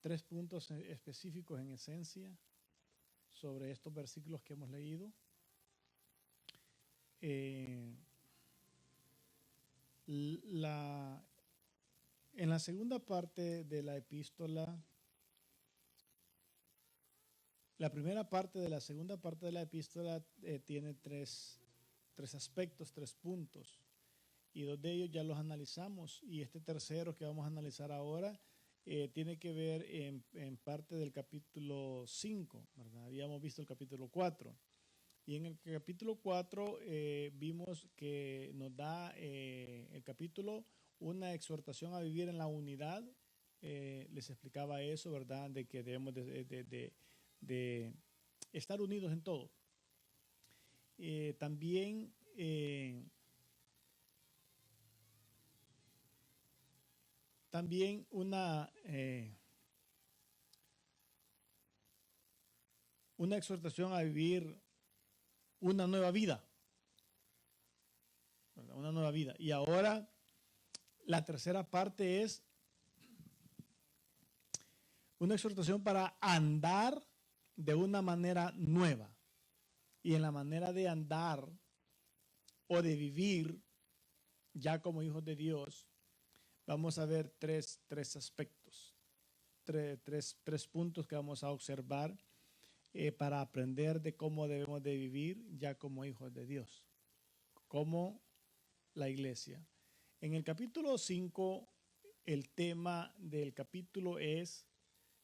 tres puntos específicos en esencia sobre estos versículos que hemos leído. En la segunda parte de la epístola, la primera parte de la segunda parte de la epístola tiene tres aspectos, 3 puntos, y 2 de ellos ya los analizamos, y este tercero que vamos a analizar ahora tiene que ver en parte del capítulo 5, ¿verdad? Habíamos visto el capítulo 4, y en el capítulo 4 vimos que nos da el capítulo una exhortación a vivir en la unidad. Les explicaba eso, ¿verdad? De que debemos de estar unidos en todo. También una exhortación a vivir una nueva vida. Una nueva vida. Y ahora la tercera parte es una exhortación para andar de una manera nueva. Y en la manera de andar o de vivir ya como hijos de Dios, vamos a ver tres aspectos, tres puntos que vamos a observar para aprender de cómo debemos de vivir ya como hijos de Dios, como la iglesia. En el capítulo 5, el tema del capítulo es: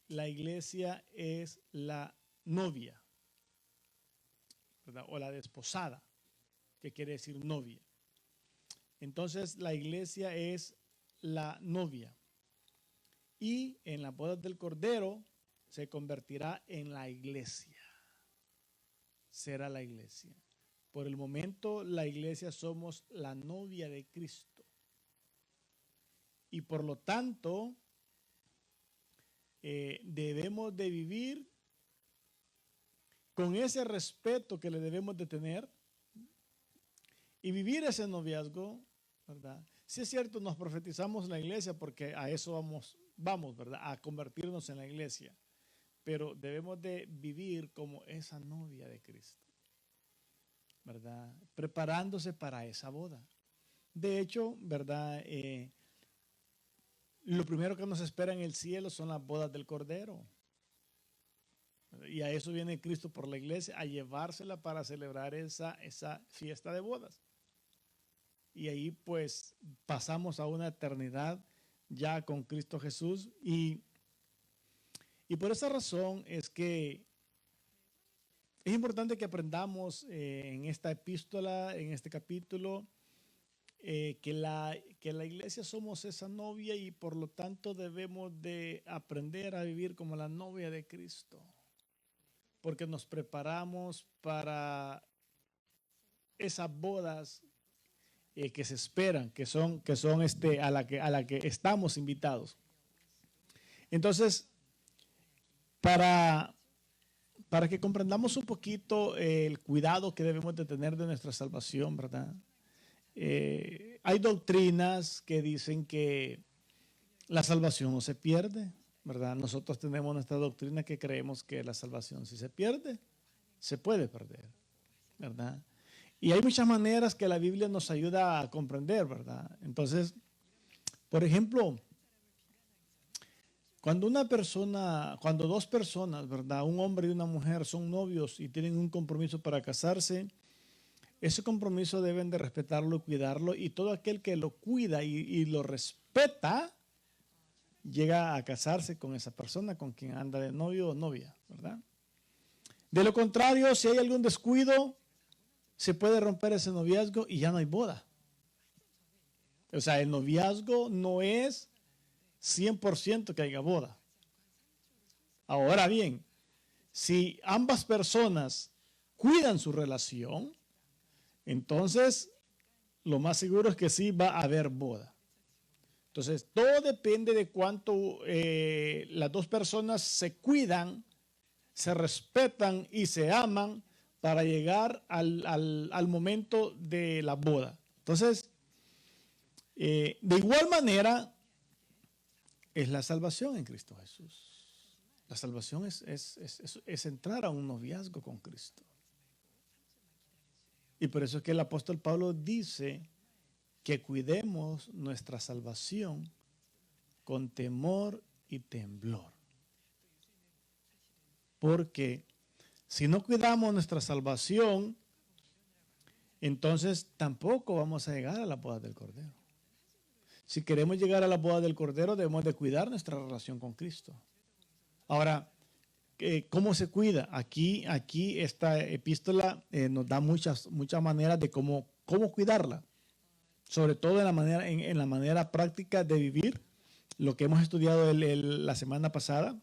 la iglesia es la novia, ¿verdad? O la desposada, que quiere decir novia. Entonces, la iglesia es la novia. Y en las bodas del Cordero se convertirá en la iglesia. Será la iglesia. Por el momento, la iglesia somos la novia de Cristo. Y por lo tanto, debemos de vivir con ese respeto que le debemos de tener y vivir ese noviazgo, ¿verdad? Sí es cierto, nos profetizamos en la iglesia porque a eso vamos, ¿verdad? A convertirnos en la iglesia. Pero debemos de vivir como esa novia de Cristo, ¿verdad? Preparándose para esa boda. De hecho, ¿verdad? Lo primero que nos espera en el cielo son las bodas del Cordero. Y a eso viene Cristo por la iglesia, a llevársela para celebrar esa fiesta de bodas. Y ahí pues pasamos a una eternidad ya con Cristo Jesús. Y por esa razón es que es importante que aprendamos en esta epístola, en este capítulo, que la iglesia somos esa novia y por lo tanto debemos de aprender a vivir como la novia de Cristo. Porque nos preparamos para esas bodas que se esperan, que son a la que estamos invitados. Entonces, para que comprendamos un poquito el cuidado que debemos de tener de nuestra salvación, ¿verdad? Hay doctrinas que dicen que la salvación no se pierde, ¿verdad? Nosotros tenemos nuestra doctrina que creemos que la salvación, si se pierde, se puede perder, ¿verdad? Y hay muchas maneras que la Biblia nos ayuda a comprender, ¿verdad? Entonces, por ejemplo, cuando dos personas, ¿verdad? Un hombre y una mujer son novios y tienen un compromiso para casarse, ese compromiso deben de respetarlo y cuidarlo, y todo aquel que lo cuida y lo respeta, llega a casarse con esa persona con quien anda de novio o novia, ¿verdad? De lo contrario, si hay algún descuido, se puede romper ese noviazgo y ya no hay boda. O sea, el noviazgo no es 100% que haya boda. Ahora bien, si ambas personas cuidan su relación, entonces lo más seguro es que sí va a haber boda. Entonces, todo depende de cuánto las dos personas se cuidan, se respetan y se aman para llegar al momento de la boda. Entonces, de igual manera, es la salvación en Cristo Jesús. La salvación es entrar a un noviazgo con Cristo. Y por eso es que el apóstol Pablo dice que cuidemos nuestra salvación con temor y temblor. Porque si no cuidamos nuestra salvación, entonces tampoco vamos a llegar a la boda del Cordero. Si queremos llegar a la boda del Cordero, debemos de cuidar nuestra relación con Cristo. Ahora, ¿cómo se cuida? Aquí esta epístola nos da muchas maneras de cómo cuidarla. Sobre todo en la manera práctica de vivir, lo que hemos estudiado la semana pasada.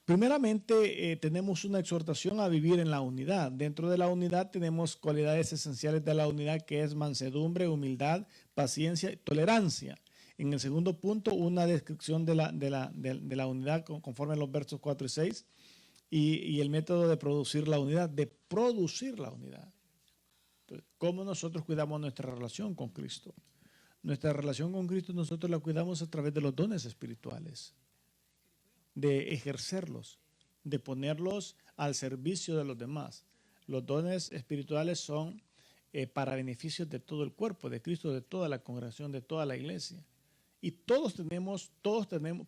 Primeramente, tenemos una exhortación a vivir en la unidad. Dentro de la unidad tenemos cualidades esenciales de la unidad, que es mansedumbre, humildad, paciencia y tolerancia. En el segundo punto, una descripción de la unidad conforme a los versos 4 y 6 y el método de producir la unidad, Entonces, ¿cómo nosotros cuidamos nuestra relación con Cristo? Nuestra relación con Cristo nosotros la cuidamos a través de los dones espirituales, de ejercerlos, de ponerlos al servicio de los demás. Los dones espirituales son para beneficio de todo el cuerpo de Cristo, de toda la congregación, de toda la iglesia. Y todos tenemos,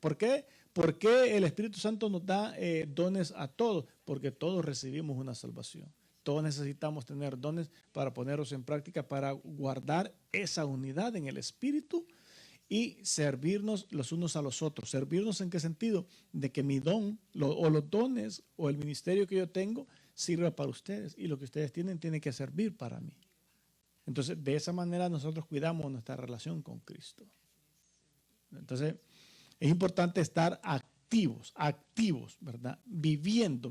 ¿por qué? Porque el Espíritu Santo nos da dones a todos, porque todos recibimos una salvación. Todos necesitamos tener dones para ponerlos en práctica, para guardar esa unidad en el Espíritu y servirnos los unos a los otros. ¿Servirnos en qué sentido? De que mi don o los dones o el ministerio que yo tengo sirva para ustedes y lo que ustedes tienen tiene que servir para mí. Entonces, de esa manera nosotros cuidamos nuestra relación con Cristo. Entonces, es importante estar activos, ¿verdad? Viviendo.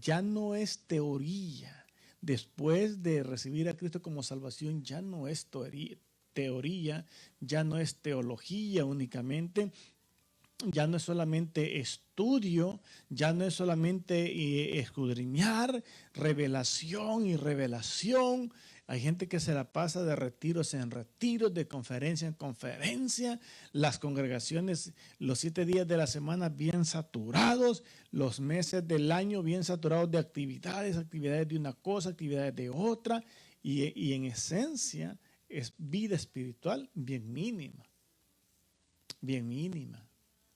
Ya no es teoría. Después de recibir a Cristo como salvación, ya no es teoría, ya no es teología únicamente, ya no es solamente estudio, ya no es solamente escudriñar, revelación y revelación. Hay gente que se la pasa de retiros en retiros, de conferencia en conferencia, las congregaciones los 7 días de la semana bien saturados, los meses del año bien saturados de actividades de una cosa, actividades de otra, y en esencia es vida espiritual bien mínima.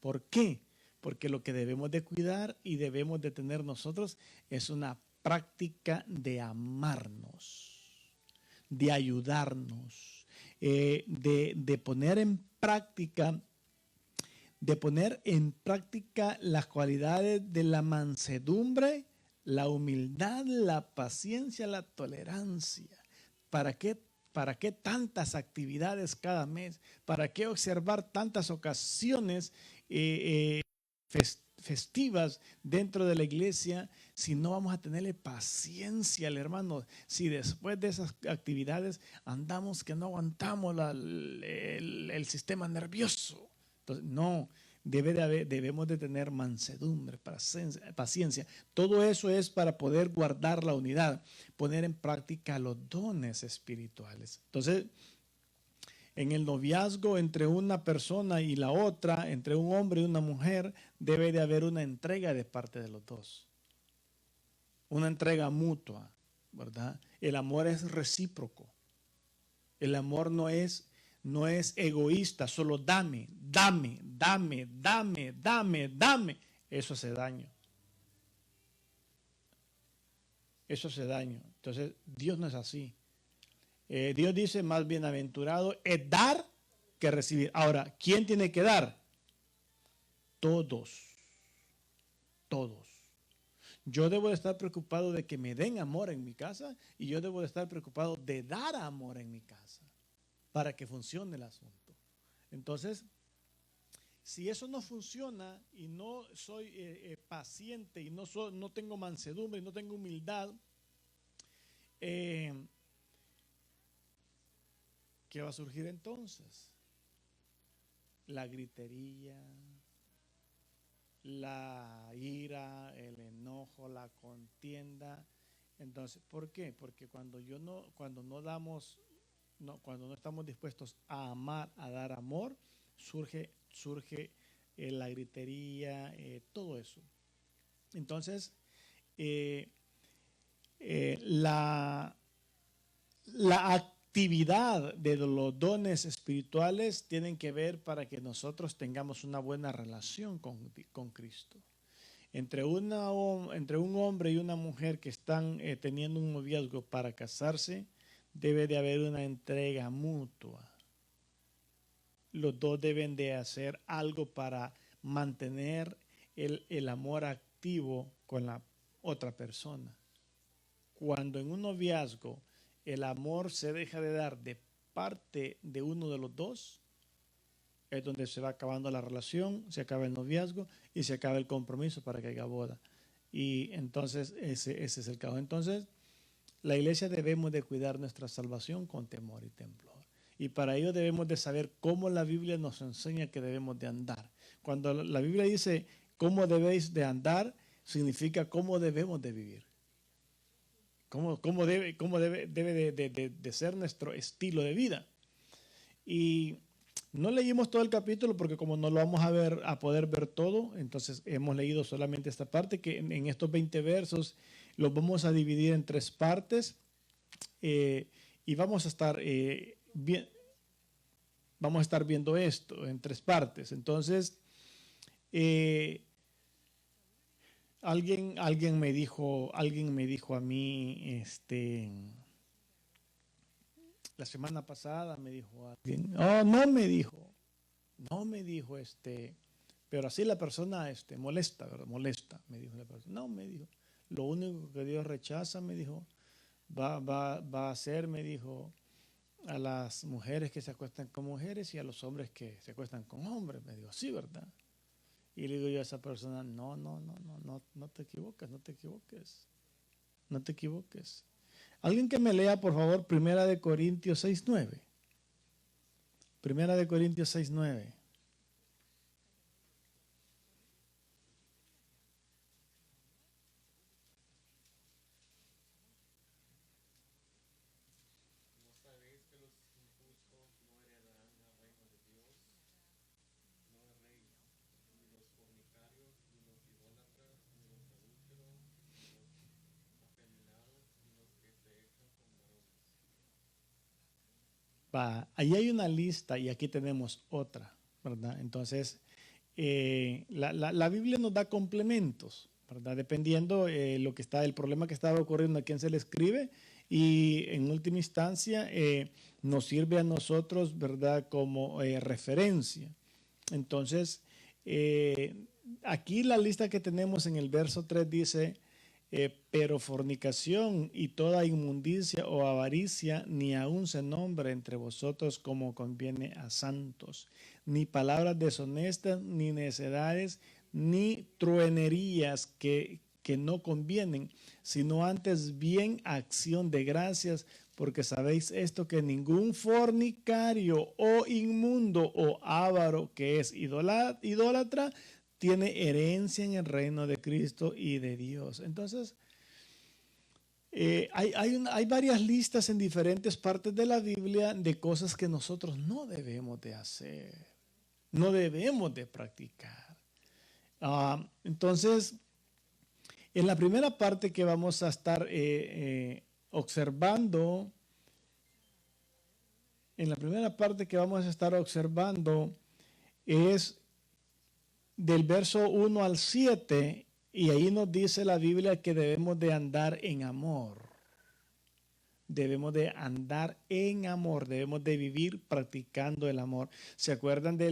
¿Por qué? Porque lo que debemos de cuidar y debemos de tener nosotros es una práctica de amarnos, de ayudarnos, de poner en práctica las cualidades de la mansedumbre, la humildad, la paciencia, la tolerancia. ¿Para qué tantas actividades cada mes? ¿Para qué observar tantas ocasiones festivas dentro de la iglesia si no vamos a tenerle paciencia al hermano? Si después de esas actividades andamos que no aguantamos el sistema nervioso. Entonces, no, debemos de tener mansedumbre, paciencia. Todo eso es para poder guardar la unidad, poner en práctica los dones espirituales. Entonces, en el noviazgo entre una persona y la otra, entre un hombre y una mujer, debe de haber una entrega de parte de los dos. Una entrega mutua, ¿verdad? El amor es recíproco. El amor no es egoísta, solo dame. Eso hace daño. Entonces, Dios no es así. Dios dice, más bienaventurado es dar que recibir. Ahora, ¿quién tiene que dar? Todos. Yo debo de estar preocupado de que me den amor en mi casa y yo debo de estar preocupado de dar amor en mi casa para que funcione el asunto. Entonces, si eso no funciona y no soy paciente y no tengo mansedumbre y no tengo humildad, ¿qué va a surgir entonces? La gritería, la ira, el enojo, la contienda. Entonces, ¿por qué? Porque cuando no estamos dispuestos a amar, a dar amor, surge la gritería, todo eso. Entonces, eh, la actividad de los dones espirituales tienen que ver para que nosotros tengamos una buena relación con Cristo. Entre un hombre y una mujer que están teniendo un noviazgo para casarse, debe de haber una entrega mutua. Los dos deben de hacer algo para mantener el amor activo con la otra persona. Cuando en un noviazgo el amor se deja de dar de parte de uno de los dos, es donde se va acabando la relación, se acaba el noviazgo y se acaba el compromiso para que haya boda. Y entonces ese es el caso. Entonces, la iglesia debemos de cuidar nuestra salvación con temor y temblor. Y para ello debemos de saber cómo la Biblia nos enseña que debemos de andar. Cuando la Biblia dice cómo debéis de andar, significa cómo debemos de vivir. Cómo debe de ser nuestro estilo de vida. Y no leímos todo el capítulo porque como no lo vamos a poder ver todo, entonces hemos leído solamente esta parte, que en estos 20 versos los vamos a dividir en 3 partes y vamos a estar viendo esto en 3 partes. Entonces, alguien me dijo a mí, la semana pasada me dijo alguien, no me dijo, pero así la persona, molesta, ¿verdad? Molesta, me dijo la persona. No, me dijo, lo único que Dios rechaza, me dijo, va a ser, me dijo, a las mujeres que se acuestan con mujeres y a los hombres que se acuestan con hombres. Me dijo, sí, ¿verdad? Y le digo yo a esa persona, no te equivoques, no te equivoques, no te equivoques. Alguien que me lea, por favor, 1 Corintios 6:9. 1 Corintios 6:9. Ahí hay una lista y aquí tenemos otra, ¿verdad? Entonces, la Biblia nos da complementos, ¿verdad? Dependiendo el problema que estaba ocurriendo, a quién se le escribe y en última instancia nos sirve a nosotros, ¿verdad? Como referencia. Entonces, aquí la lista que tenemos en el verso 3 dice, pero fornicación y toda inmundicia o avaricia ni aun se nombre entre vosotros como conviene a santos, ni palabras deshonestas, ni necedades, ni truenerías que no convienen, sino antes bien acción de gracias, porque sabéis esto, que ningún fornicario o inmundo o avaro que es idólatra tiene herencia en el reino de Cristo y de Dios. Entonces, hay varias listas en diferentes partes de la Biblia de cosas que nosotros no debemos de hacer, no debemos de practicar. Entonces, en la primera parte que vamos a estar observando, es del verso 1 al 7, y ahí nos dice la Biblia que debemos de andar en amor. Debemos de andar en amor, debemos de vivir practicando el amor. ¿Se acuerdan de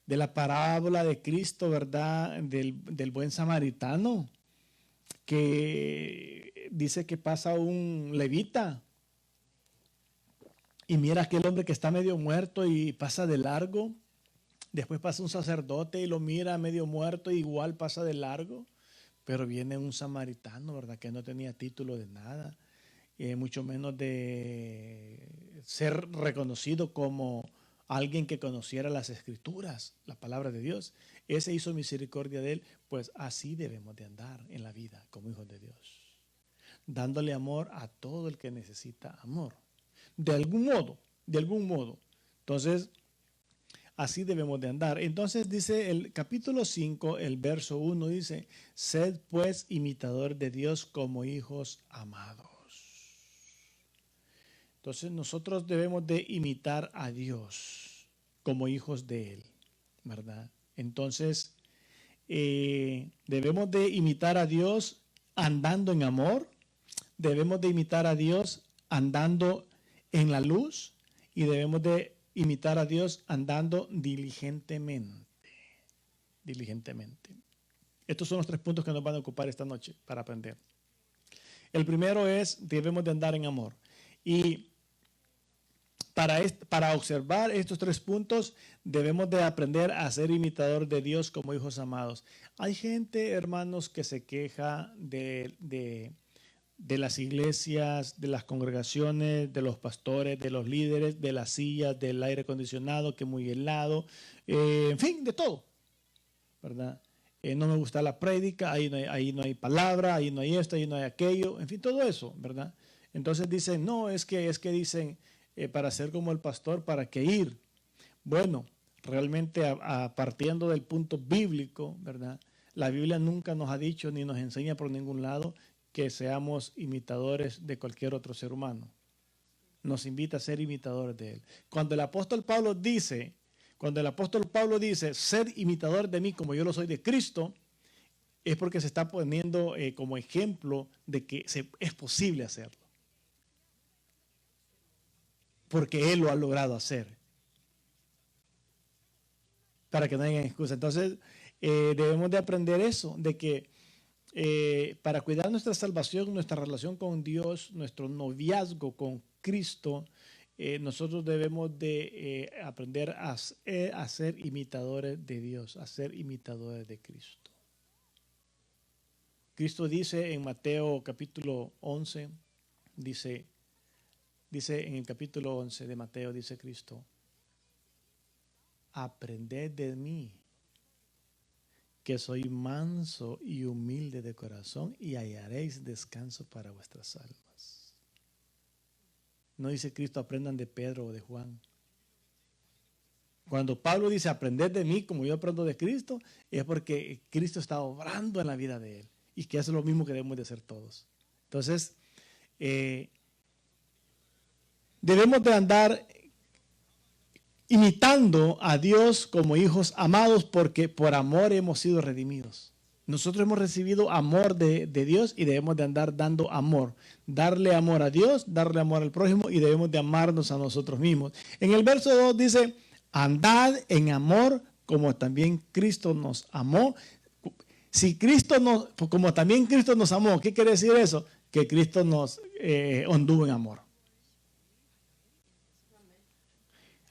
la parábola de Cristo, verdad? Del buen samaritano, que dice que pasa un levita y mira a aquel hombre que está medio muerto y pasa de largo. Después pasa un sacerdote y lo mira medio muerto y igual pasa de largo. Pero viene un samaritano, ¿verdad? Que no tenía título de nada, mucho menos de ser reconocido como alguien que conociera las escrituras, la palabra de Dios. Ese hizo misericordia de él. Pues así debemos de andar en la vida como hijos de Dios, dándole amor a todo el que necesita amor. De algún modo, Entonces, así debemos de andar. Entonces dice el capítulo 5, el verso 1, dice, sed pues imitador de Dios como hijos amados. Entonces nosotros debemos de imitar a Dios como hijos de Él, ¿verdad? Entonces debemos de imitar a Dios andando en amor, debemos de imitar a Dios andando en la luz y debemos de imitar a Dios andando diligentemente. Diligentemente. Estos son los 3 puntos que nos van a ocupar esta noche para aprender. El primero es, debemos de andar en amor. Y para observar estos 3 puntos, debemos de aprender a ser imitador de Dios como hijos amados. Hay gente, hermanos, que se queja de las iglesias, de las congregaciones, de los pastores, de los líderes, de las sillas, del aire acondicionado, que es muy helado, en fin, de todo, ¿verdad? No me gusta la prédica, ahí no hay palabra, ahí no hay esto, ahí no hay aquello, en fin, todo eso, ¿verdad? Entonces dicen, no, es que dicen, para ser como el pastor, ¿para qué ir? Bueno, realmente partiendo del punto bíblico, ¿verdad? La Biblia nunca nos ha dicho ni nos enseña por ningún lado que seamos imitadores de cualquier otro ser humano. Nos invita a ser imitadores de Él. Cuando el apóstol Pablo dice, ser imitador de mí como yo lo soy de Cristo, es porque se está poniendo como ejemplo de que es posible hacerlo. Porque Él lo ha logrado hacer. Para que no haya excusa. Entonces, debemos de aprender eso, de que para cuidar nuestra salvación, nuestra relación con Dios, nuestro noviazgo con Cristo, nosotros debemos de aprender a ser imitadores de Dios, a ser imitadores de Cristo. Cristo dice en Mateo capítulo 11, dice en el capítulo 11 de Mateo, dice Cristo, aprended de mí, que soy manso y humilde de corazón, y hallaréis descanso para vuestras almas. No dice Cristo, aprendan de Pedro o de Juan. Cuando Pablo dice, aprended de mí como yo aprendo de Cristo, es porque Cristo está obrando en la vida de él, y que es lo mismo que debemos de hacer todos. Entonces, debemos de andar imitando a Dios como hijos amados, porque por amor hemos sido redimidos. Nosotros hemos recibido amor de Dios y debemos de andar dando amor. Darle amor a Dios, darle amor al prójimo, y debemos de amarnos a nosotros mismos. En el verso 2 dice, andad en amor como también Cristo nos amó. Si Cristo como también Cristo nos amó, ¿qué quiere decir eso? Que Cristo nos anduvo en amor.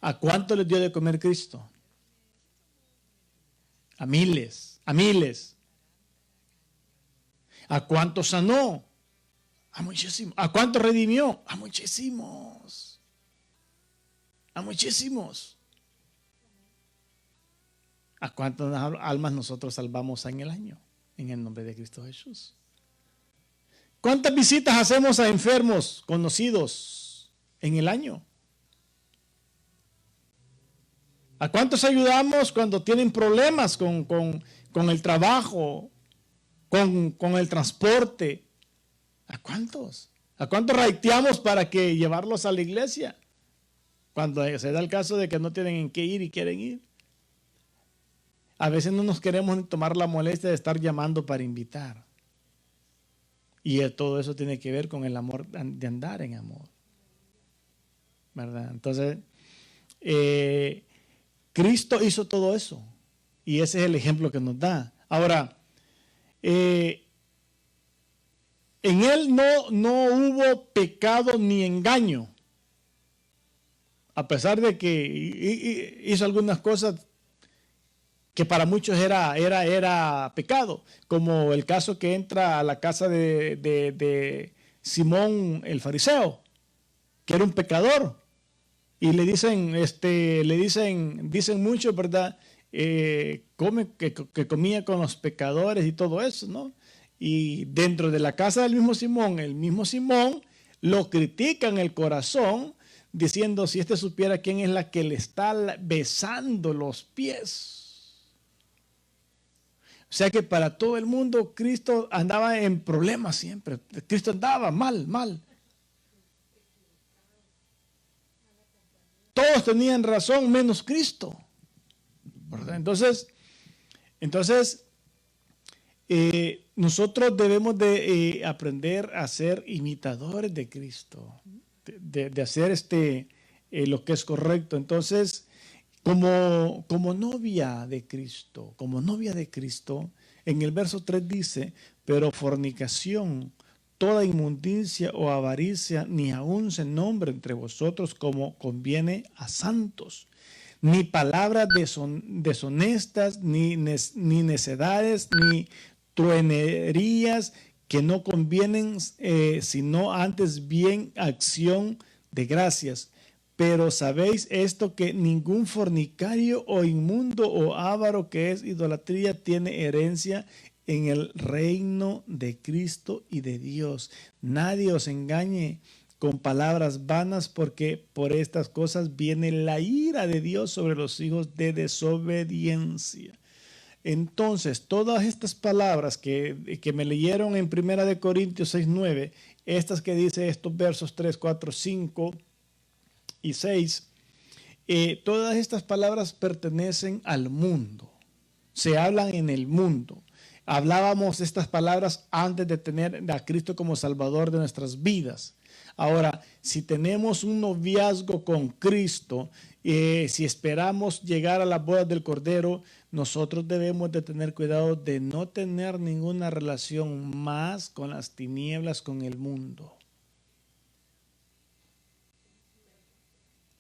¿A cuánto les dio de comer Cristo? A miles, a miles. ¿A cuánto sanó? A muchísimos. ¿A cuánto redimió? A muchísimos. A muchísimos. ¿A cuántas almas nosotros salvamos en el año? En el nombre de Cristo Jesús. ¿Cuántas visitas hacemos a enfermos conocidos en el año? ¿A cuántos ayudamos cuando tienen problemas con el trabajo, con el transporte? ¿A cuántos? ¿A cuántos raiteamos para que llevarlos a la iglesia? Cuando se da el caso de que no tienen en qué ir y quieren ir. A veces no nos queremos ni tomar la molestia de estar llamando para invitar. Y todo eso tiene que ver con el amor, de andar en amor, ¿verdad? Entonces, Cristo hizo todo eso. Y ese es el ejemplo que nos da. Ahora, en Él no hubo pecado ni engaño. A pesar de que hizo algunas cosas que para muchos era pecado, como el caso que entra a la casa de Simón el fariseo, que era un pecador, y le dicen muchos, ¿verdad? Que comía con los pecadores y todo eso, ¿no? Y dentro de la casa del mismo Simón, el mismo Simón lo critica en el corazón diciendo, si este supiera quién es la que le está besando los pies. O sea que para todo el mundo Cristo andaba en problemas siempre. Cristo andaba mal, mal. Todos tenían razón menos Cristo. ¿Verdad? Entonces nosotros debemos de aprender a ser imitadores de Cristo, de hacer lo que es correcto. Entonces, como novia de Cristo, en el verso 3 dice, pero fornicación, toda inmundicia o avaricia, ni aun se nombre entre vosotros como conviene a santos. Ni palabras deshonestas, ni necedades, ni truenerías que no convienen, sino antes bien acción de gracias. Pero sabéis esto, que ningún fornicario o inmundo o avaro, que es idolatría, tiene herencia en el reino de Cristo y de Dios. Nadie os engañe con palabras vanas, porque por estas cosas viene la ira de Dios sobre los hijos de desobediencia. Entonces, todas estas palabras que me leyeron en 1 Corintios 6, 9, estas que dice estos versos 3, 4, 5 y 6, todas estas palabras pertenecen al mundo, se hablan en el mundo. Hablábamos estas palabras antes de tener a Cristo como Salvador de nuestras vidas. Ahora, si tenemos un noviazgo con Cristo, si esperamos llegar a las bodas del Cordero, nosotros debemos de tener cuidado de no tener ninguna relación más con las tinieblas, con el mundo.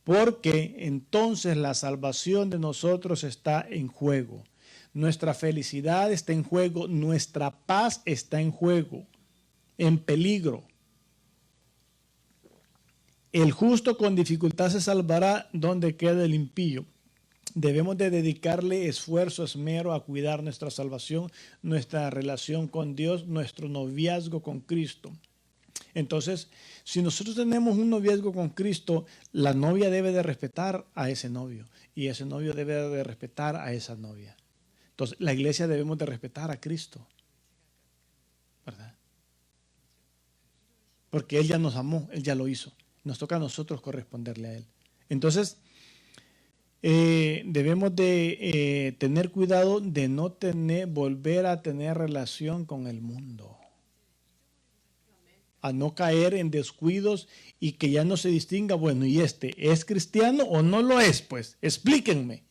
Porque entonces la salvación de nosotros está en juego. Nuestra felicidad está en juego, nuestra paz está en juego, en peligro. El justo con dificultad se salvará, donde queda el impío. Debemos de dedicarle esfuerzo, esmero a cuidar nuestra salvación, nuestra relación con Dios, nuestro noviazgo con Cristo. Entonces, si nosotros tenemos un noviazgo con Cristo, la novia debe de respetar a ese novio y ese novio debe de respetar a esa novia. Entonces, la iglesia debemos de respetar a Cristo, ¿verdad? Porque Él ya nos amó, Él ya lo hizo. Nos toca a nosotros corresponderle a Él. Entonces, debemos de tener cuidado de no volver a tener relación con el mundo. A no caer en descuidos y que ya no se distinga, bueno, ¿y este es cristiano o no lo es? Pues explíquenme.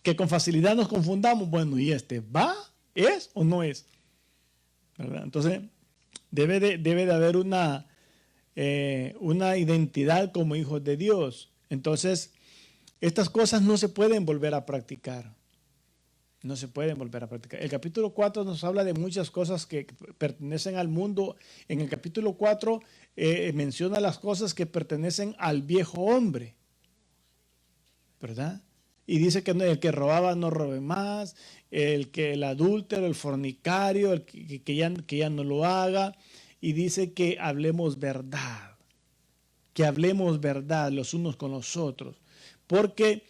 Que con facilidad nos confundamos, bueno, ¿y este va? ¿Es o no es? ¿Verdad? Entonces, debe de haber una identidad como hijos de Dios. Entonces, estas cosas no se pueden volver a practicar. No se pueden volver a practicar. El capítulo 4 nos habla de muchas cosas que pertenecen al mundo. En el capítulo 4 menciona las cosas que pertenecen al viejo hombre, ¿verdad? Y dice que el que robaba no robe más, el adúltero, el fornicario, el que ya no lo haga. Y dice que hablemos verdad los unos con los otros, porque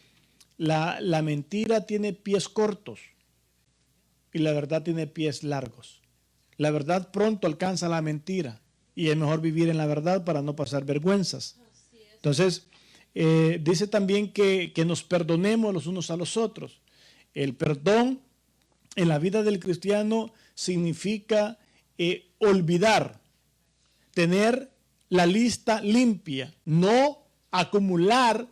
la mentira tiene pies cortos y la verdad tiene pies largos. La verdad pronto alcanza la mentira y es mejor vivir en la verdad para no pasar vergüenzas. Entonces, dice también que nos perdonemos los unos a los otros. El perdón en la vida del cristiano significa olvidar, tener la lista limpia, no acumular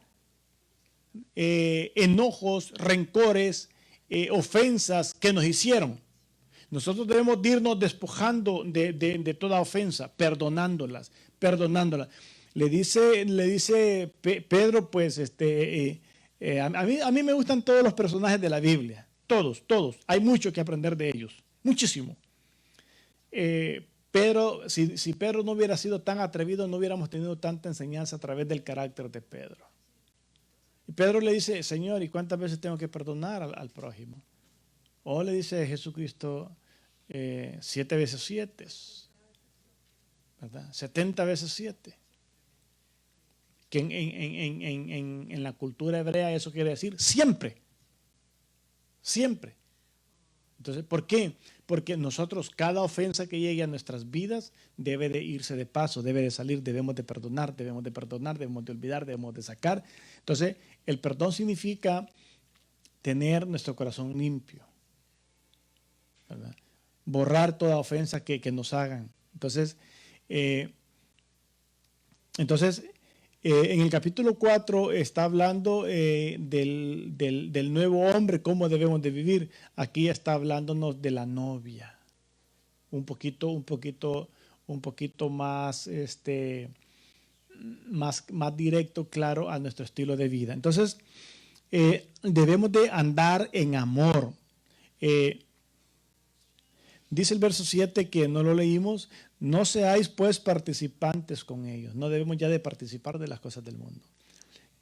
enojos, rencores, ofensas que nos hicieron. Nosotros debemos irnos despojando de toda ofensa, perdonándolas. Le dice Pedro, pues, a mí me gustan todos los personajes de la Biblia, todos. Hay mucho que aprender de ellos, muchísimo. Pero si Pedro no hubiera sido tan atrevido, no hubiéramos tenido tanta enseñanza a través del carácter de Pedro. Y Pedro le dice, Señor, ¿y cuántas veces tengo que perdonar al prójimo? O le dice Jesucristo, 7 veces 7. ¿verdad? 70 veces 7. Que en la cultura hebrea eso quiere decir siempre. Siempre. Entonces, ¿por qué? Porque nosotros, cada ofensa que llegue a nuestras vidas debe de irse de paso, debe de salir, debemos de perdonar, debemos de olvidar, debemos de sacar. Entonces, el perdón significa tener nuestro corazón limpio, ¿verdad? Borrar toda ofensa que nos hagan. Entonces, en el capítulo 4 está hablando del nuevo hombre, cómo debemos de vivir. Aquí está hablándonos de la novia. Un poquito más, más directo, claro, a nuestro estilo de vida. Entonces, debemos de andar en amor. Dice el verso 7 que no lo leímos, no seáis pues participantes con ellos. No debemos ya de participar de las cosas del mundo.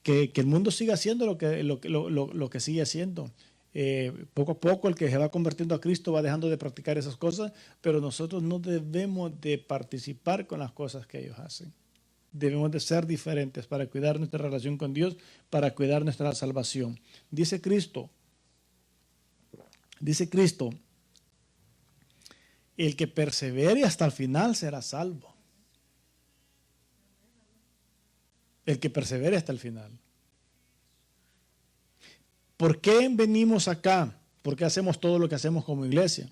Que el mundo siga haciendo lo que sigue haciendo. Poco a poco el que se va convirtiendo a Cristo va dejando de practicar esas cosas, pero nosotros no debemos de participar con las cosas que ellos hacen. Debemos de ser diferentes para cuidar nuestra relación con Dios, para cuidar nuestra salvación. Dice Cristo, el que persevere hasta el final será salvo. El que persevere hasta el final. ¿Por qué venimos acá? ¿Por qué hacemos todo lo que hacemos como iglesia?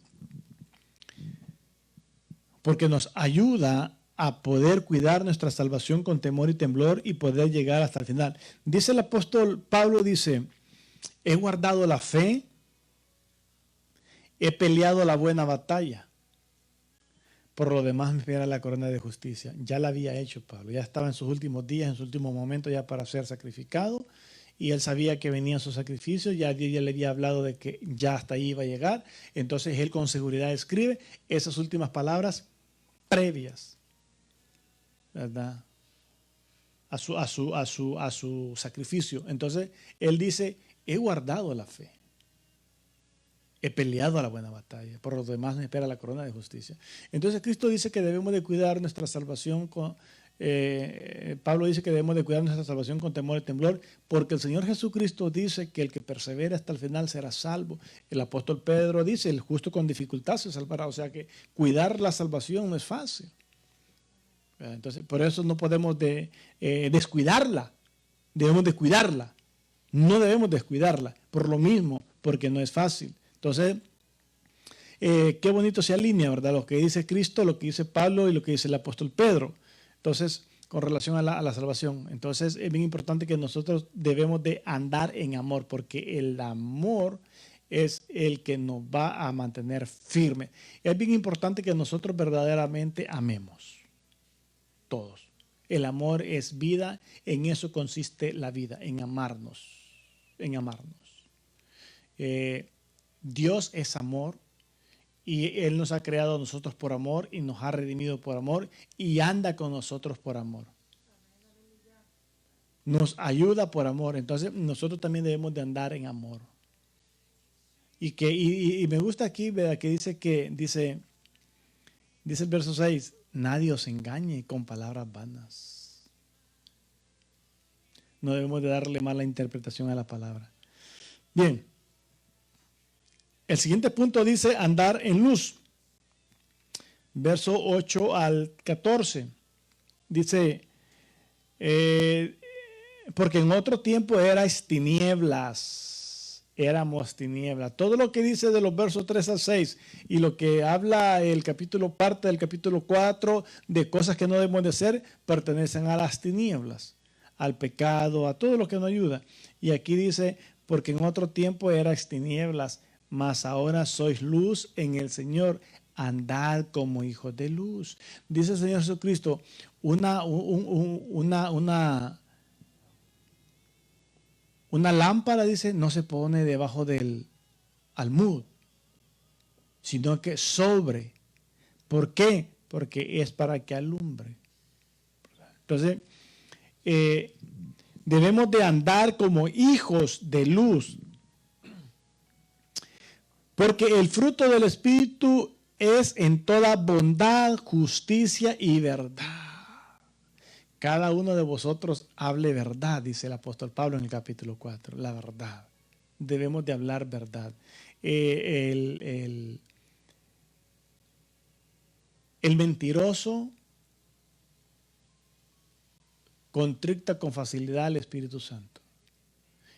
Porque nos ayuda a poder cuidar nuestra salvación con temor y temblor y poder llegar hasta el final. Dice el apóstol Pablo, dice, he guardado la fe, he peleado la buena batalla. Por lo demás me espera la corona de justicia. Ya la había hecho Pablo, ya estaba en sus últimos días, en sus últimos momentos ya para ser sacrificado, y él sabía que venían sus sacrificios, ya Dios ya le había hablado de que ya hasta ahí iba a llegar. Entonces él con seguridad escribe esas últimas palabras previas, ¿verdad? A su sacrificio. Entonces él dice, he guardado la fe. He peleado a la buena batalla, por lo demás me espera la corona de justicia. Entonces Cristo dice que debemos de cuidar nuestra salvación, Pablo dice que debemos de cuidar nuestra salvación con temor y temblor, porque el Señor Jesucristo dice que el que persevera hasta el final será salvo. El apóstol Pedro dice, el justo con dificultad se salvará, o sea que cuidar la salvación no es fácil. Entonces, por eso no podemos descuidarla, debemos de cuidarla, no debemos descuidarla, por lo mismo, porque no es fácil. Entonces, qué bonito se alinea, ¿verdad? Lo que dice Cristo, lo que dice Pablo y lo que dice el apóstol Pedro. Entonces, con relación a la salvación. Entonces, es bien importante que nosotros debemos de andar en amor, porque el amor es el que nos va a mantener firmes. Es bien importante que nosotros verdaderamente amemos. Todos. El amor es vida, en eso consiste la vida, en amarnos, en amarnos. Dios es amor y Él nos ha creado a nosotros por amor y nos ha redimido por amor y anda con nosotros por amor. Nos ayuda por amor, entonces nosotros también debemos de andar en amor. Y me gusta aquí, ¿verdad? Que dice el verso 6, nadie os engañe con palabras vanas. No debemos de darle mala interpretación a la palabra. Bien. El siguiente punto dice andar en luz. Verso 8 al 14. Dice, porque en otro tiempo erais tinieblas, éramos tinieblas. Todo lo que dice de los versos 3 al 6 y lo que habla parte del capítulo 4 de cosas que no debemos de hacer, pertenecen a las tinieblas, al pecado, a todo lo que nos ayuda. Y aquí dice, porque en otro tiempo erais tinieblas, mas ahora sois luz en el Señor, andad como hijos de luz. Dice el Señor Jesucristo, una lámpara, dice, no se pone debajo del almud, sino que sobre. ¿Por qué? Porque es para que alumbre. Entonces, debemos de andar como hijos de luz. Porque el fruto del Espíritu es en toda bondad, justicia y verdad. Cada uno de vosotros hable verdad, dice el apóstol Pablo en el capítulo 4, la verdad. Debemos de hablar verdad. El mentiroso contricta con facilidad al Espíritu Santo.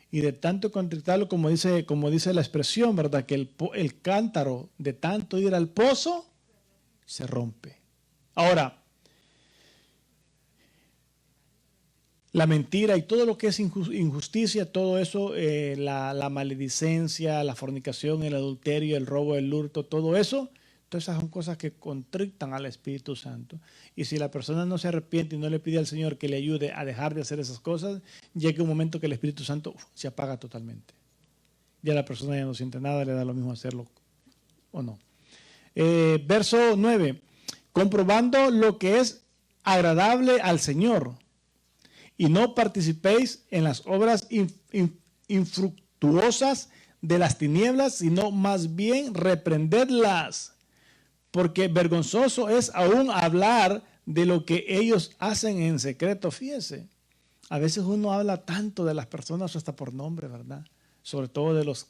Y de tanto contrictarlo, como dice la expresión, ¿verdad? Que el cántaro de tanto ir al pozo se rompe. Ahora, la mentira y todo lo que es injusticia, todo eso, la maledicencia, la fornicación, el adulterio, el robo, el hurto, todo eso, todas esas son cosas que contrictan al Espíritu Santo. Y si la persona no se arrepiente y no le pide al Señor que le ayude a dejar de hacer esas cosas, llega un momento que el Espíritu Santo se apaga totalmente. Ya la persona ya no siente nada, le da lo mismo hacerlo o no. Verso 9. Comprobando lo que es agradable al Señor, y no participéis en las obras infructuosas de las tinieblas, sino más bien reprendedlas, porque vergonzoso es aún hablar de lo que ellos hacen en secreto. Fíjese, a veces uno habla tanto de las personas hasta por nombre, ¿verdad? Sobre todo de los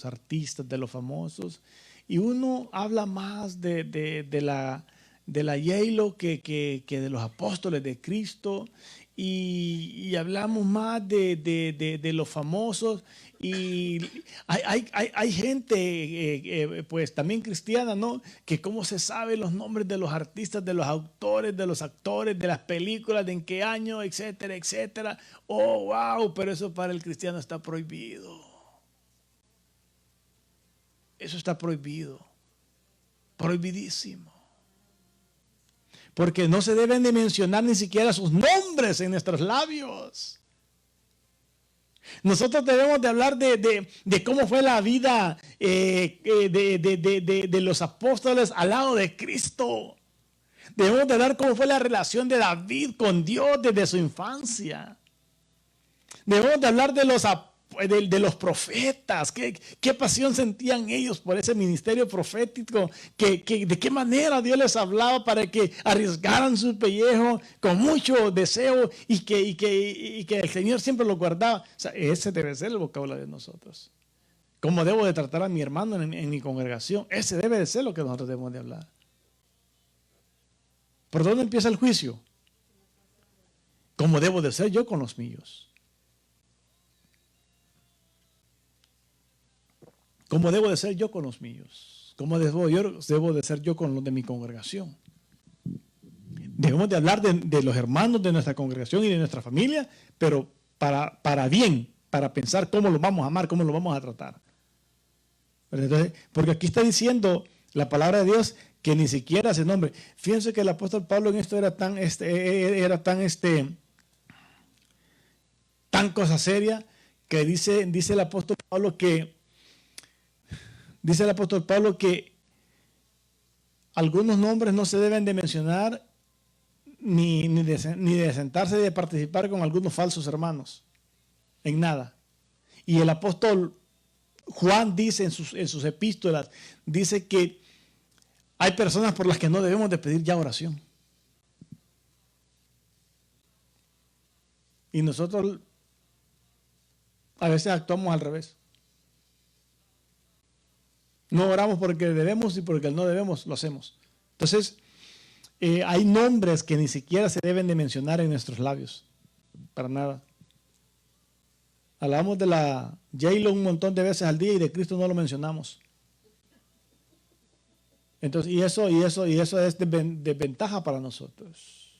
artistas, de los famosos, y uno habla más de la J-Lo que de los apóstoles de Cristo. Y hablamos más de los famosos, y hay gente pues también cristiana, ¿no? Que cómo se sabe los nombres de los artistas, de los autores, de los actores, de las películas, de en qué año, etcétera, etcétera. Oh, wow, pero eso para el cristiano está prohibido. Eso está prohibido, prohibidísimo. Porque no se deben de mencionar ni siquiera sus nombres en nuestros labios. Nosotros debemos de hablar de cómo fue la vida de los apóstoles al lado de Cristo. Debemos de hablar cómo fue la relación de David con Dios desde su infancia. Debemos de hablar de los profetas, qué pasión sentían ellos por ese ministerio profético, de qué manera Dios les hablaba para que arriesgaran su pellejo con mucho deseo y que el Señor siempre los guardaba. O sea, ese debe ser el vocabulario de nosotros. ¿Cómo debo de tratar a mi hermano en mi congregación? Ese debe de ser lo que nosotros debemos de hablar. ¿Por dónde empieza el juicio? ¿Cómo debo de ser yo con los míos? ¿Cómo debo de ser yo con los míos? ¿Cómo debo de ser yo con los de mi congregación? Debemos de hablar de los hermanos de nuestra congregación y de nuestra familia, pero para bien, para pensar cómo los vamos a amar, cómo los vamos a tratar. Entonces, porque aquí está diciendo la palabra de Dios que ni siquiera se nombre. Fíjense que el apóstol Pablo en esto era tan cosa seria, que dice el apóstol Pablo que algunos nombres no se deben de mencionar ni de sentarse y de participar con algunos falsos hermanos, en nada. Y el apóstol Juan dice en sus epístolas, dice que hay personas por las que no debemos de pedir ya oración. Y nosotros a veces actuamos al revés. No oramos porque debemos y porque no debemos lo hacemos. Entonces, hay nombres que ni siquiera se deben de mencionar en nuestros labios. Para nada. Hablamos de la J-Lo un montón de veces al día y de Cristo no lo mencionamos. Entonces, y eso es desventaja para nosotros.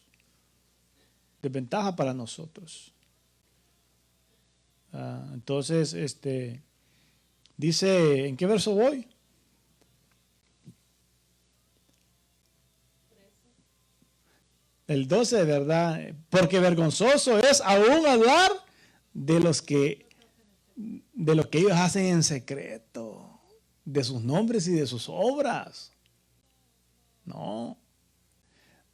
Desventaja para nosotros. Entonces, dice, ¿en qué verso voy? El 12, ¿verdad? Porque vergonzoso es aún hablar de lo que ellos hacen en secreto, de sus nombres y de sus obras. No.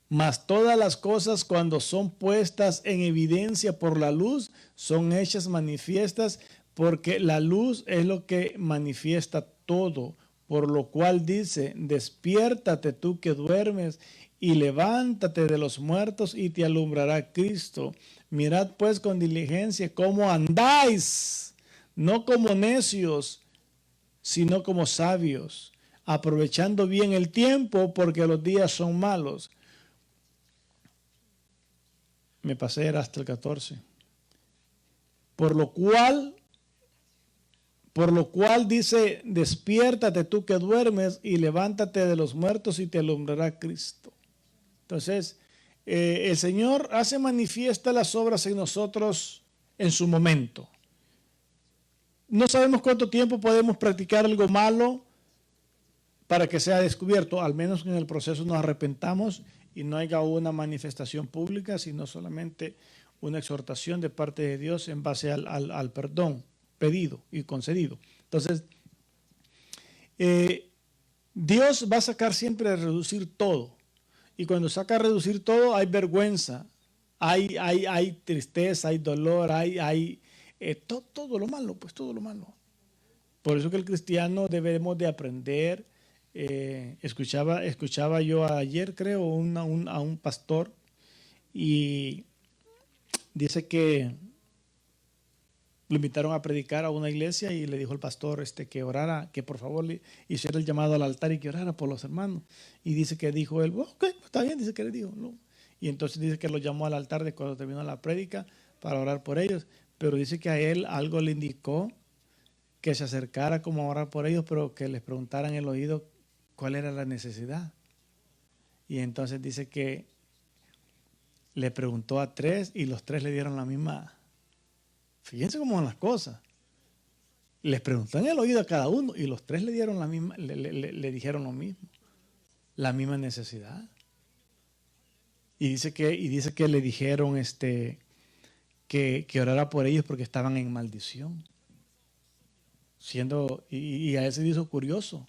Mas todas las cosas, cuando son puestas en evidencia por la luz, son hechas manifiestas, porque la luz es lo que manifiesta todo, Por lo cual dice, despiértate tú que duermes y levántate de los muertos y te alumbrará Cristo. Mirad pues con diligencia cómo andáis, no como necios, sino como sabios, aprovechando bien el tiempo porque los días son malos. Me pasé, era hasta el 14. Por lo cual dice, despiértate tú que duermes y levántate de los muertos y te alumbrará Cristo. Entonces, el Señor hace manifiesta las obras en nosotros en su momento. No sabemos cuánto tiempo podemos practicar algo malo para que sea descubierto, al menos que en el proceso nos arrepentamos y no haya una manifestación pública, sino solamente una exhortación de parte de Dios en base al perdón pedido y concedido. Entonces, Dios va a sacar siempre a reducir todo. Y cuando saca a reducir todo, hay vergüenza, hay tristeza, hay dolor, hay todo lo malo, pues todo lo malo. Por eso que el cristiano debemos de aprender. Escuchaba yo ayer, creo, a un pastor y dice que lo invitaron a predicar a una iglesia y le dijo al pastor que orara, que por favor le hiciera el llamado al altar y que orara por los hermanos. Y dice que dijo él, ok, está bien, dice que le dijo, no. Y entonces dice que lo llamó al altar de cuando terminó la prédica para orar por ellos, pero dice que a él algo le indicó que se acercara como a orar por ellos, pero que les preguntara en el oído cuál era la necesidad. Y entonces dice que le preguntó a 3 y los 3 le dieron la misma. Fíjense cómo son las cosas. Les preguntó en el oído a cada uno y los 3 le dieron la misma, le dijeron lo mismo, la misma necesidad. Y dice que le dijeron que orara por ellos porque estaban en maldición. Y a él se le hizo curioso.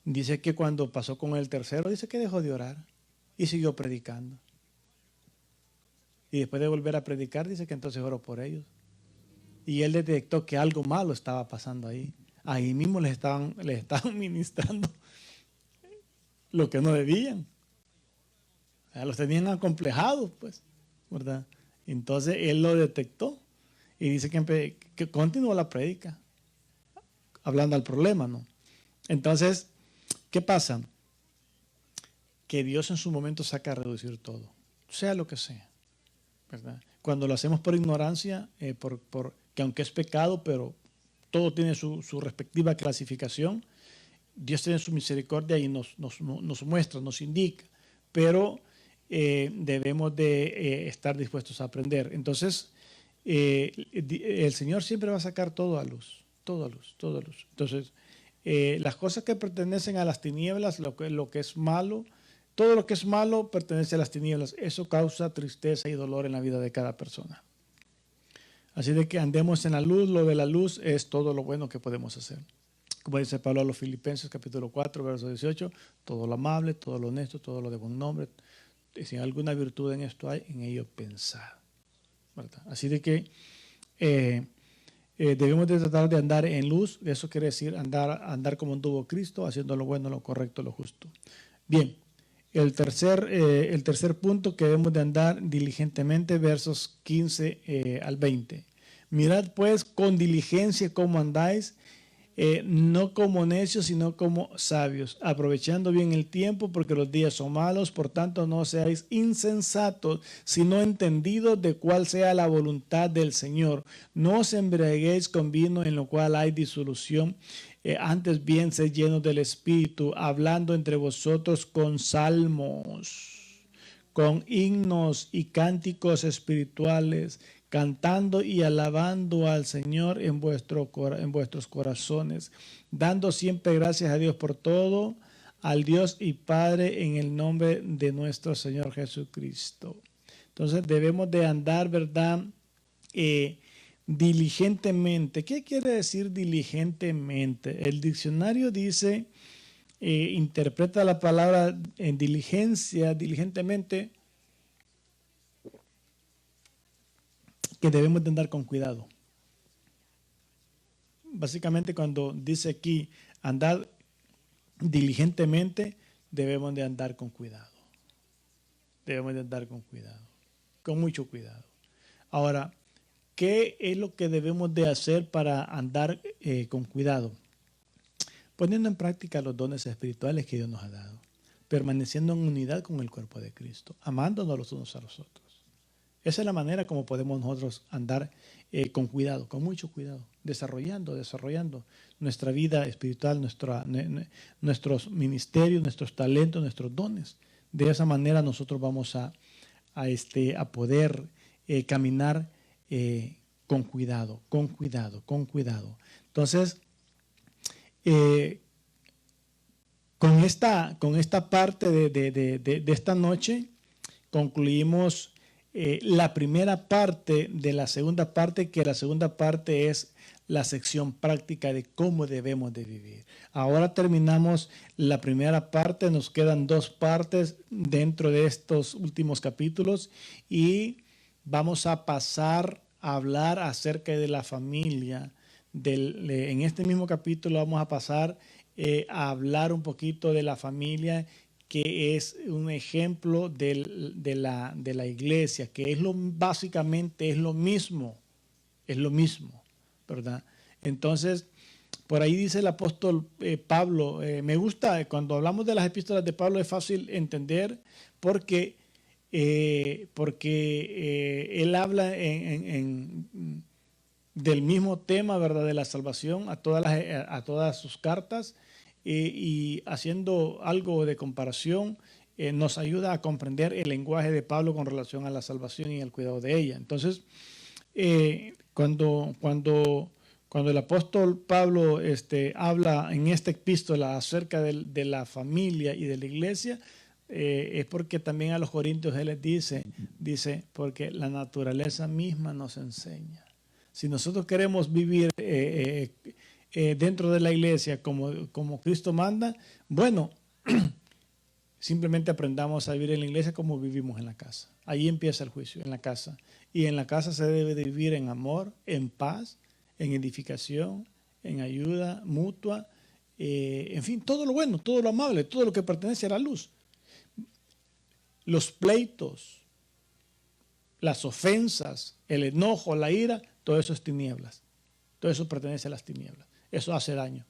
Dice que cuando pasó con el tercero, dice que dejó de orar y siguió predicando. Y después de volver a predicar, dice que entonces oró por ellos. Y él detectó que algo malo estaba pasando ahí. Ahí mismo les estaban ministrando lo que no debían. O sea, los tenían acomplejados, pues, ¿verdad? Entonces él lo detectó y dice que continuó la prédica, hablando al problema, ¿no? Entonces, ¿qué pasa? Que Dios en su momento saca a reducir todo, sea lo que sea, ¿verdad? Cuando lo hacemos por ignorancia, que aunque es pecado, pero todo tiene su respectiva clasificación, Dios tiene su misericordia y nos muestra, nos indica, pero debemos de estar dispuestos a aprender. Entonces, el Señor siempre va a sacar todo a luz, todo a luz, todo a luz. Entonces, las cosas que pertenecen a las tinieblas, lo que es malo, todo lo que es malo pertenece a las tinieblas. Eso causa tristeza y dolor en la vida de cada persona. Así de que andemos en la luz. Lo de la luz es todo lo bueno que podemos hacer. Como dice Pablo a los Filipenses, capítulo 4, verso 18, todo lo amable, todo lo honesto, todo lo de buen nombre. Si alguna virtud en esto hay, en ello pensad, ¿verdad? Así de que debemos de tratar de andar en luz. Eso quiere decir andar como anduvo Cristo, haciendo lo bueno, lo correcto, lo justo. Bien, el tercer punto que debemos de andar diligentemente, versos 15 al 20. Mirad pues con diligencia cómo andáis, no como necios, sino como sabios, aprovechando bien el tiempo, porque los días son malos. Por tanto, no seáis insensatos, sino entendidos de cuál sea la voluntad del Señor. No os embriaguéis con vino, en lo cual hay disolución. Antes bien, sed llenos del Espíritu, hablando entre vosotros con salmos, con himnos y cánticos espirituales, cantando y alabando al Señor en vuestros corazones, dando siempre gracias a Dios por todo, al Dios y Padre, en el nombre de nuestro Señor Jesucristo. Entonces debemos de andar, ¿verdad? Diligentemente. ¿Qué quiere decir diligentemente? El diccionario dice, interpreta la palabra en diligencia, diligentemente, que debemos de andar con cuidado. Básicamente cuando dice aquí, andar diligentemente, debemos de andar con cuidado. Debemos de andar con cuidado, con mucho cuidado. Ahora, ¿qué es lo que debemos de hacer para andar con cuidado? Poniendo en práctica los dones espirituales que Dios nos ha dado, permaneciendo en unidad con el cuerpo de Cristo, amándonos los unos a los otros. Esa es la manera como podemos nosotros andar con cuidado, con mucho cuidado, desarrollando nuestra vida espiritual, nuestros ministerios, nuestros talentos, nuestros dones. De esa manera nosotros vamos a poder caminar con cuidado, con cuidado, con cuidado. Entonces, con esta parte de esta noche, concluimos la primera parte de la segunda parte, que la segunda parte es la sección práctica de cómo debemos de vivir. Ahora terminamos la primera parte, nos quedan dos partes dentro de estos últimos capítulos y vamos a pasar a hablar acerca de la familia. En este mismo capítulo vamos a pasar a hablar un poquito de la familia, que es un ejemplo de la iglesia, que básicamente es lo mismo, ¿verdad? Entonces, por ahí dice el apóstol Pablo, me gusta, cuando hablamos de las epístolas de Pablo es fácil entender porque él habla del mismo tema, ¿verdad? De la salvación a todas sus cartas, y haciendo algo de comparación nos ayuda a comprender el lenguaje de Pablo con relación a la salvación y el cuidado de ella. Entonces, cuando el apóstol Pablo habla en esta epístola acerca de la familia y de la iglesia, es porque también a los corintios él les dice, porque la naturaleza misma nos enseña. Si nosotros queremos vivir dentro de la iglesia como Cristo manda, bueno, simplemente aprendamos a vivir en la iglesia como vivimos en la casa. Ahí empieza el juicio, en la casa. Y en la casa se debe de vivir en amor, en paz, en edificación, en ayuda mutua, en fin, todo lo bueno, todo lo amable, todo lo que pertenece a la luz. Los pleitos, las ofensas, el enojo, la ira, todo eso es tinieblas. Todo eso pertenece a las tinieblas. Eso hace daño.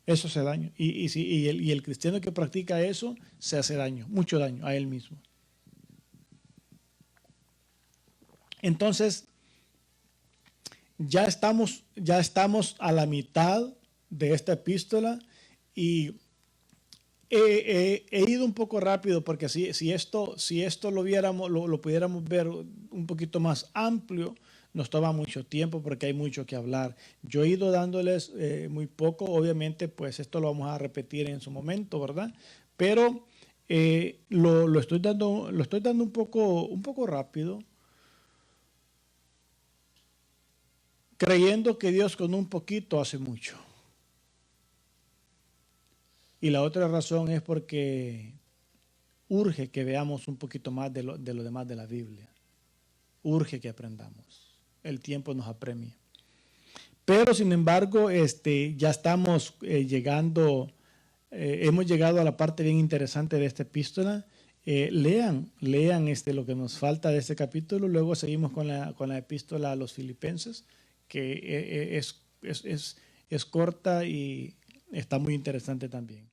Eso hace daño. Y el cristiano que practica eso se hace daño, mucho daño a él mismo. Entonces, ya estamos a la mitad de esta epístola y he ido un poco rápido porque si esto lo pudiéramos ver un poquito más amplio, nos toma mucho tiempo porque hay mucho que hablar. Yo he ido dándoles muy poco, obviamente pues esto lo vamos a repetir en su momento, ¿verdad? Pero lo estoy dando un poco rápido, creyendo que Dios con un poquito hace mucho. Y la otra razón es porque urge que veamos un poquito más de lo demás de la Biblia. Urge que aprendamos. El tiempo nos apremia. Pero sin embargo, ya estamos llegando, hemos llegado a la parte bien interesante de esta epístola. Lean lo que nos falta de este capítulo. Luego seguimos con la epístola a los Filipenses, que es corta y está muy interesante también.